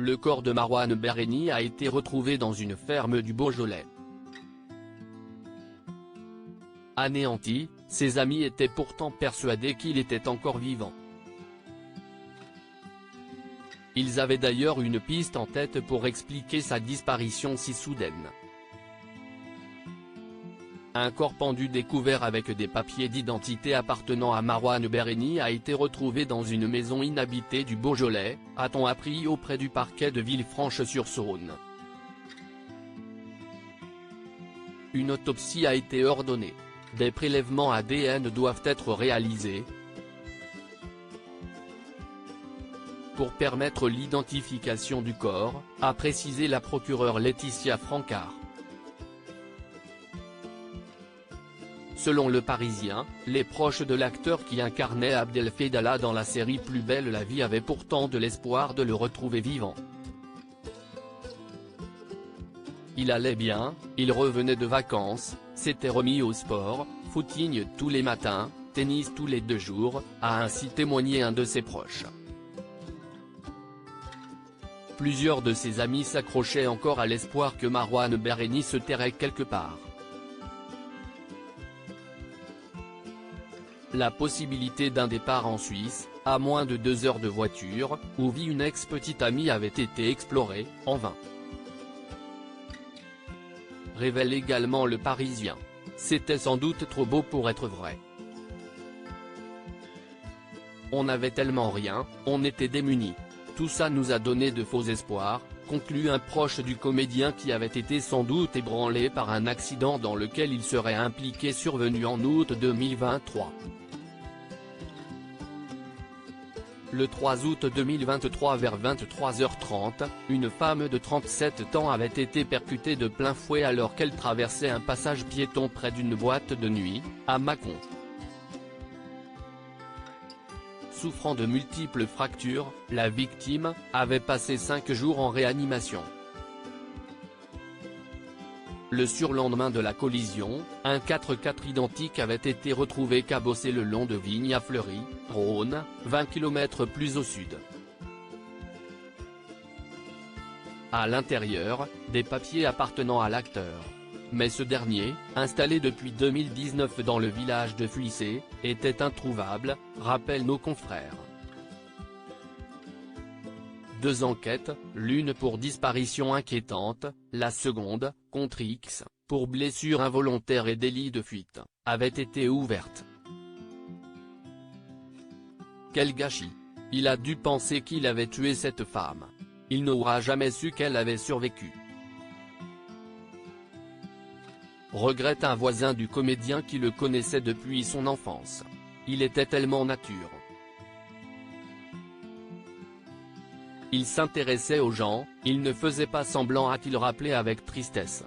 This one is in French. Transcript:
Le corps de Marouane Berreni a été retrouvé dans une ferme du Beaujolais. Anéanti, ses amis étaient pourtant persuadés qu'il était encore vivant. Ils avaient d'ailleurs une piste en tête pour expliquer sa disparition si soudaine. Un corps pendu découvert avec des papiers d'identité appartenant à Marouane Berreni a été retrouvé dans une maison inhabitée du Beaujolais, a-t-on appris auprès du parquet de Villefranche-sur-Saône. Une autopsie a été ordonnée. Des prélèvements ADN doivent être réalisés pour permettre l'identification du corps, a précisé la procureure Laetitia Francard. Selon Le Parisien, les proches de l'acteur qui incarnait Abdel-Fedallah dans la série Plus belle la vie avaient pourtant de l'espoir de le retrouver vivant. Il allait bien, il revenait de vacances, s'était remis au sport, footing tous les matins, tennis tous les 2 jours, a ainsi témoigné un de ses proches. Plusieurs de ses amis s'accrochaient encore à l'espoir que Marouane Berreni se terrait quelque part. La possibilité d'un départ en Suisse, à moins de 2 heures de voiture, où vit une ex-petite amie avait été explorée, en vain. Révèle également Le Parisien. C'était sans doute trop beau pour être vrai. On n'avait tellement rien, on était démunis. Tout ça nous a donné de faux espoirs, conclut un proche du comédien qui avait été sans doute ébranlé par un accident dans lequel il serait impliqué survenu en août 2023. Le 3 août 2023 vers 23h30, une femme de 37 ans avait été percutée de plein fouet alors qu'elle traversait un passage piéton près d'une boîte de nuit, à Mâcon. Souffrant de multiples fractures, la victime avait passé 5 jours en réanimation. Le surlendemain de la collision, un 4x4 identique avait été retrouvé cabossé le long de Vignes à Fleury, Rhône, 20 km plus au sud. À l'intérieur, des papiers appartenant à l'acteur. Mais ce dernier, installé depuis 2019 dans le village de Fuissé, était introuvable, rappellent nos confrères. 2 enquêtes, l'une pour disparition inquiétante, la seconde, contre X, pour blessure involontaire et délit de fuite, avaient été ouvertes. Quel gâchis! Il a dû penser qu'il avait tué cette femme. Il n'aura jamais su qu'elle avait survécu. Regrette un voisin du comédien qui le connaissait depuis son enfance. Il était tellement nature. Il s'intéressait aux gens, il ne faisait pas semblant, a-t-il rappelé avec tristesse.